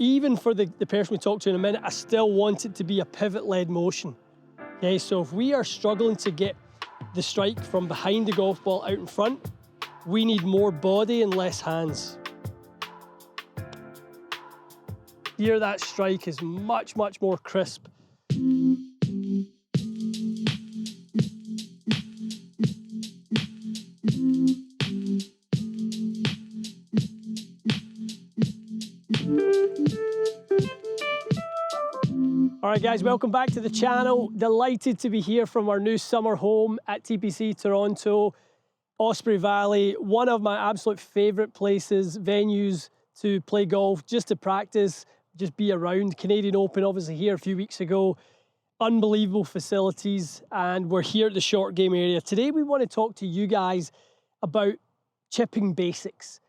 even for the person we talked to in a minute, I still want it to be a pivot-led motion. Okay, so if we are struggling to get the strike from behind the golf ball out in front, we need more body and less hands. Here, that strike is much, much more crisp. All right, guys, welcome back to the channel. Delighted to be here from our new summer home at TPC Toronto, Osprey Valley, one of my absolute favorite places, venues to play golf, just to practice, just be around. Canadian Open, obviously, here a few weeks ago. Unbelievable facilities, and we're here at the short game area. Today, we want to talk to you guys about chipping basics.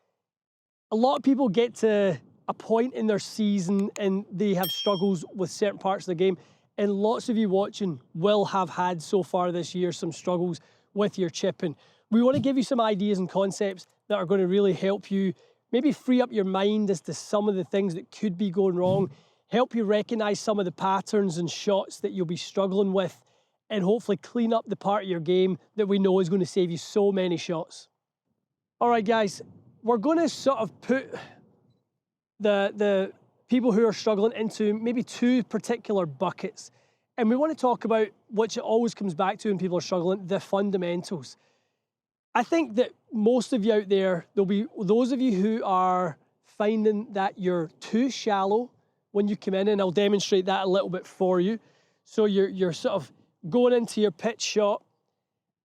A lot of people get to a point in their season and they have struggles with certain parts of the game, and lots of you watching will have had so far this year some struggles with your chipping. We want to give you some ideas and concepts that are going to really help you maybe free up your mind as to some of the things that could be going wrong, help you recognize some of the patterns and shots that you'll be struggling with, and hopefully clean up the part of your game that we know is going to save you so many shots. All right, guys, we're going to sort of put the people who are struggling into maybe two particular buckets. And we want to talk about, which it always comes back to when people are struggling, the fundamentals. I think that most of you out there, there'll be those of you who are finding that you're too shallow when you come in, and I'll demonstrate that a little bit for you. So you're sort of going into your pitch shot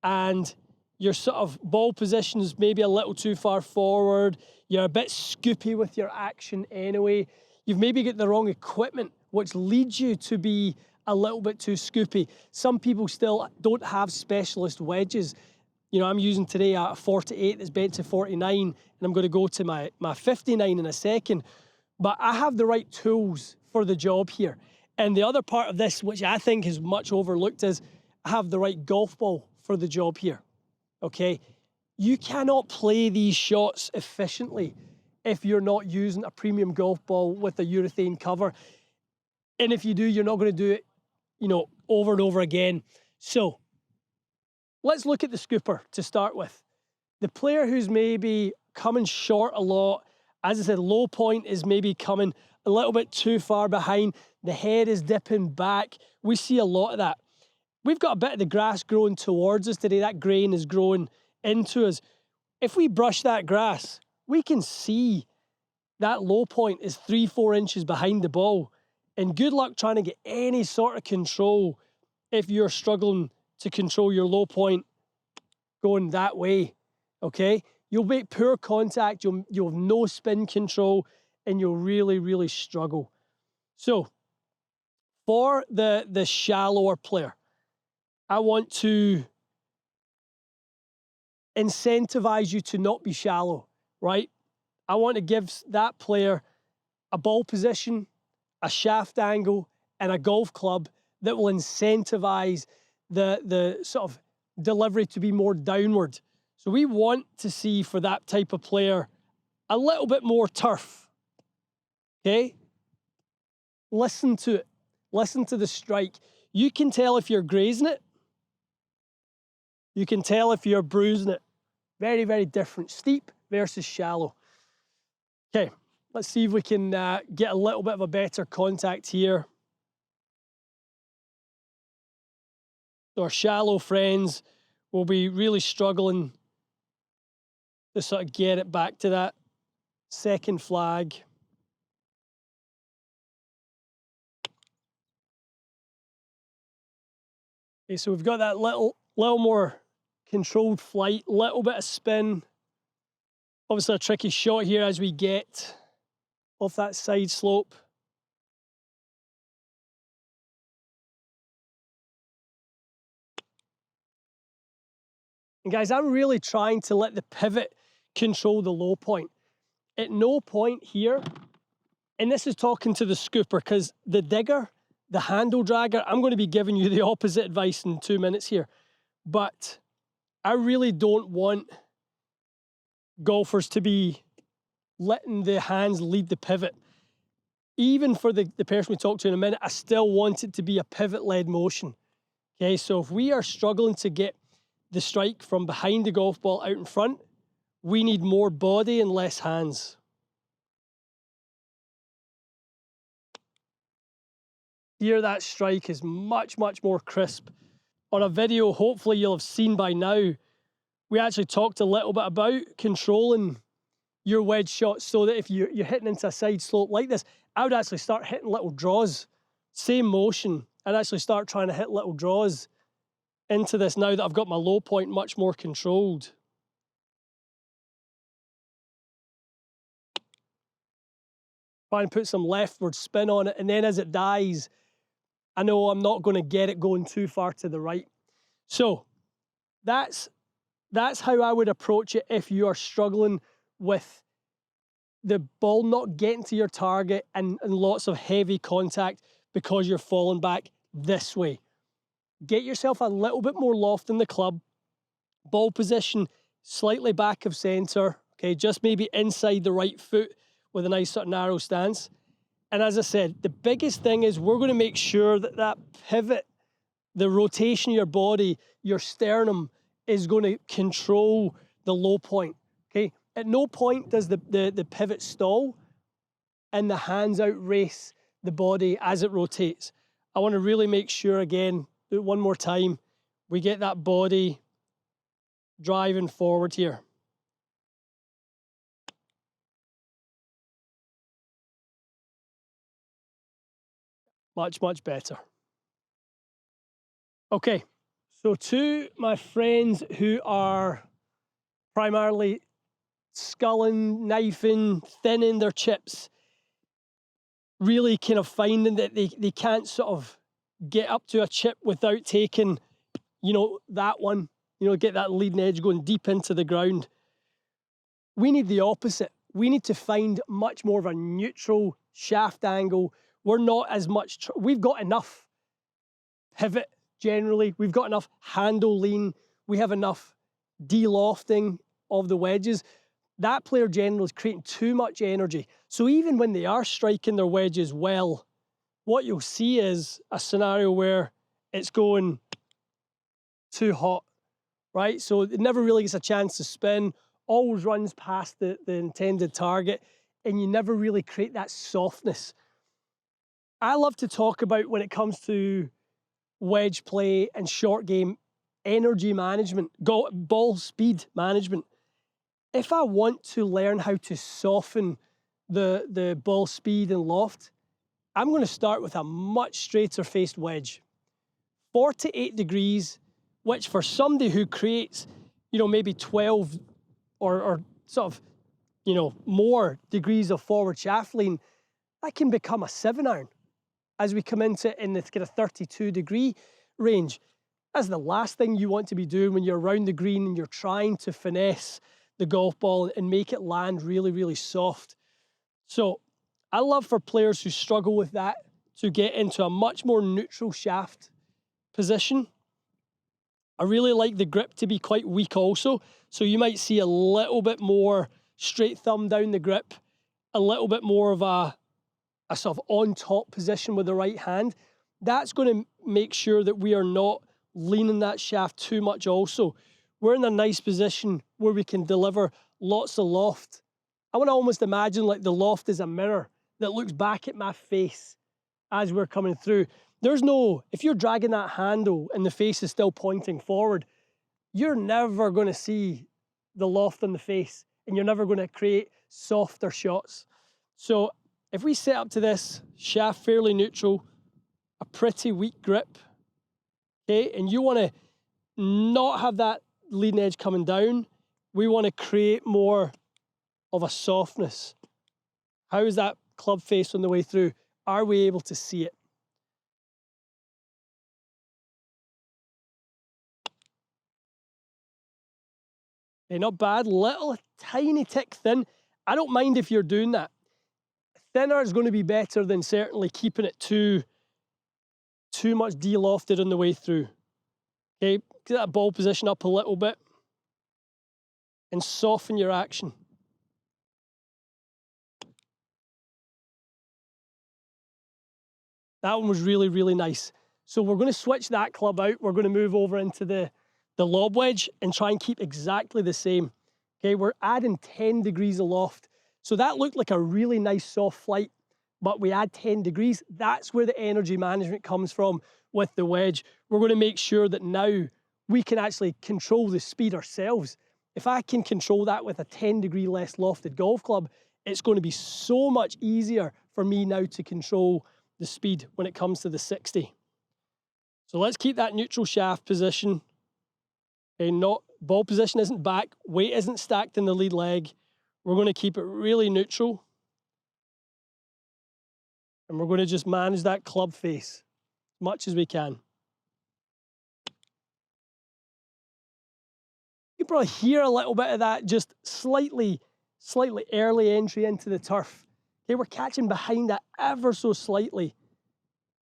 and your sort of ball position is maybe a little too far forward. You're a bit scoopy with your action anyway. You've maybe got the wrong equipment, which leads you to be a little bit too scoopy. Some people still don't have specialist wedges. You know, I'm using today a 48 that's bent to 49, and I'm going to go to my 59 in a second. But I have the right tools for the job here. And the other part of this, which I think is much overlooked, is I have the right golf ball for the job here. Okay, you cannot play these shots efficiently if you're not using a premium golf ball with a urethane cover. And if you do, you're not going to do it, you know, over and over again. So let's look at the scooper to start with. The player who's maybe coming short a lot, as I said, low point is maybe coming a little bit too far behind. The head is dipping back. We see a lot of that. We've got a bit of the grass growing towards us today. That grain is growing into us. If we brush that grass, we can see that low point is 3-4 inches behind the ball. And good luck trying to get any sort of control if you're struggling to control your low point going that way, okay? You'll make poor contact, you'll have no spin control, and you'll really, really struggle. So, for the shallower player, I want to incentivize you to not be shallow, right? I want to give that player a ball position, a shaft angle, and a golf club that will incentivize the sort of delivery to be more downward. So we want to see for that type of player a little bit more turf, okay? Listen to it. Listen to the strike. You can tell if you're grazing it. You can tell if you're bruising it. Very, very different. Steep versus shallow. Okay, let's see if we can get a little bit of a better contact here. So our shallow friends will be really struggling to sort of get it back to that second flag. Okay, so we've got that little more controlled flight, little bit of spin. Obviously a tricky shot here as we get off that side slope. And guys, I'm really trying to let the pivot control the low point. At no point here, and this is talking to the scooper, because the digger, the handle dragger, I'm going to be giving you the opposite advice in 2 minutes here. But I really don't want golfers to be letting the hands lead the pivot. even for the person we talked to in a minute, I still want it to be a pivot-led motion. Okay, so if we are struggling to get the strike from behind the golf ball out in front, we need more body and less hands. Here, that strike is much, much more crisp. On a video, hopefully you'll have seen by now, we actually talked a little bit about controlling your wedge shot so that if you're hitting into a side slope like this, I would actually start hitting little draws. Same motion. I'd actually start trying to hit little draws into this now that I've got my low point much more controlled. Try and put some leftward spin on it, and then as it dies, I know I'm not going to get it going too far to the right. So that's how I would approach it if you are struggling with the ball not getting to your target and lots of heavy contact because you're falling back this way. Get yourself a little bit more loft in the club, ball position slightly back of center, okay, just maybe inside the right foot with a nice sort of narrow stance. And as I said, the biggest thing is we're going to make sure that that pivot, the rotation of your body, your sternum is going to control the low point, okay? At no point does the pivot stall and the hands outrace the body as it rotates. I want to really make sure, again, do it one more time, we get that body driving forward here. Much, much better. Okay, so to my friends who are primarily sculling, knifing, thinning their chips, really kind of finding that they can't sort of get up to a chip without taking, you know, that one, you know, get that leading edge going deep into the ground. We need the opposite. We need to find much more of a neutral shaft angle. We're not as much, we've got enough pivot generally, we've got enough handle lean, we have enough de-lofting of the wedges. That player generally is creating too much energy. So even when they are striking their wedges well, what you'll see is a scenario where it's going too hot, right? So it never really gets a chance to spin, always runs past the intended target, and you never really create that softness. I love to talk about, when it comes to wedge play and short game, energy management, ball speed management. If I want to learn how to soften the ball speed and loft, I'm going to start with a much straighter faced wedge. 48 degrees, which for somebody who creates, you know, maybe 12 or sort of, you know, more degrees of forward shaft lean, that can become a 7-iron as we come into it in the kind of 32-degree range. That's the last thing you want to be doing when you're around the green and you're trying to finesse the golf ball and make it land really, really soft. So I love for players who struggle with that to get into a much more neutral shaft position. I really like the grip to be quite weak also. So you might see a little bit more straight thumb down the grip, a little bit more of a sort of on top position with the right hand. That's going to make sure that we are not leaning that shaft too much also. We're in a nice position where we can deliver lots of loft. I want to almost imagine like the loft is a mirror that looks back at my face as we're coming through. There's no, if you're dragging that handle and the face is still pointing forward, you're never going to see the loft on the face and you're never going to create softer shots. So if we set up to this, shaft fairly neutral, a pretty weak grip, okay, and you want to not have that leading edge coming down, we want to create more of a softness. How is that club face on the way through? Are we able to see it? Okay, not bad, little tiny tick thin. I don't mind if you're doing that. Thinner is going to be better than certainly keeping it too much de-lofted on the way through. Okay, get that ball position up a little bit and soften your action. That one was really, really nice. So we're going to switch that club out. We're going to move over into the lob wedge and try and keep exactly the same. Okay, we're adding 10 degrees aloft. So that looked like a really nice soft flight, but we add 10 degrees. That's where the energy management comes from with the wedge. We're going to make sure that now we can actually control the speed ourselves. If I can control that with a 10-degree less lofted golf club, it's going to be so much easier for me now to control the speed when it comes to the 60. So let's keep that neutral shaft position. Okay, ball position isn't back, weight isn't stacked in the lead leg. We're going to keep it really neutral. And we're going to just manage that club face as much as we can. You can probably hear a little bit of that just slightly early entry into the turf. Okay, we're catching behind that ever so slightly.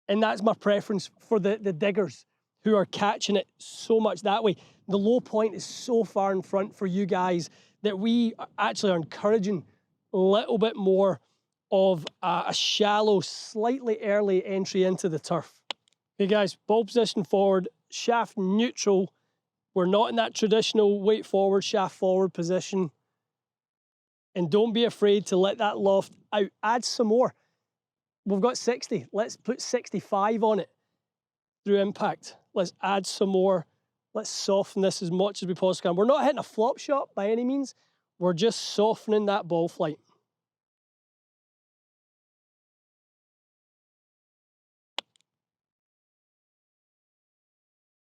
And that's my preference for the diggers who are catching it so much that way. The low point is so far in front for you guys that we actually are encouraging a little bit more of a shallow, slightly early entry into the turf. Okay guys, ball position forward, shaft neutral. We're not in that traditional weight forward, shaft forward position. And don't be afraid to let that loft out. Add some more. We've got 60. Let's put 65 on it through impact. Let's add some more. Let's soften this as much as we possibly can. We're not hitting a flop shot by any means. We're just softening that ball flight.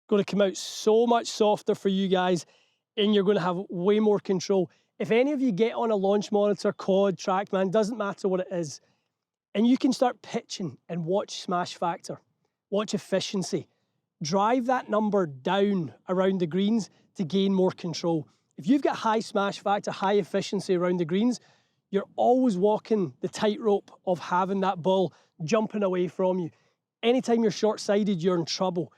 Going to come out so much softer for you guys, and you're going to have way more control. If any of you get on a launch monitor, COD, TrackMan, doesn't matter what it is, and you can start pitching and watch smash factor, watch efficiency, drive that number down around the greens to gain more control. If you've got high smash factor, high efficiency around the greens, you're always walking the tightrope of having that ball jumping away from you. Anytime you're short-sided, you're in trouble.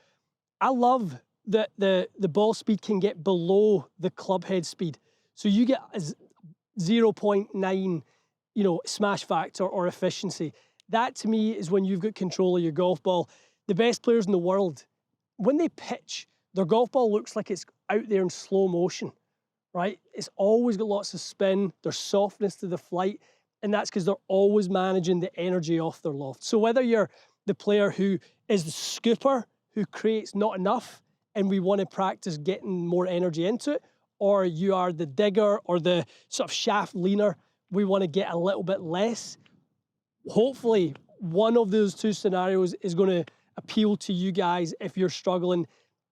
I love that the ball speed can get below the club head speed. So you get 0.9, smash factor or efficiency. That to me is when you've got control of your golf ball. The best players in the world, when they pitch, their golf ball looks like it's out there in slow motion, right? It's always got lots of spin, there's softness to the flight, and that's because they're always managing the energy off their loft. So whether you're the player who is the scooper, who creates not enough, and we want to practice getting more energy into it, or you are the digger or the sort of shaft leaner, we want to get a little bit less. Hopefully, one of those two scenarios is going to appeal to you guys if you're struggling.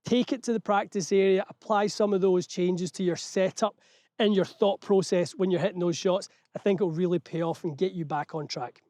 Take it to the practice area, apply some of those changes to your setup and your thought process when you're hitting those shots. I think it'll really pay off and get you back on track.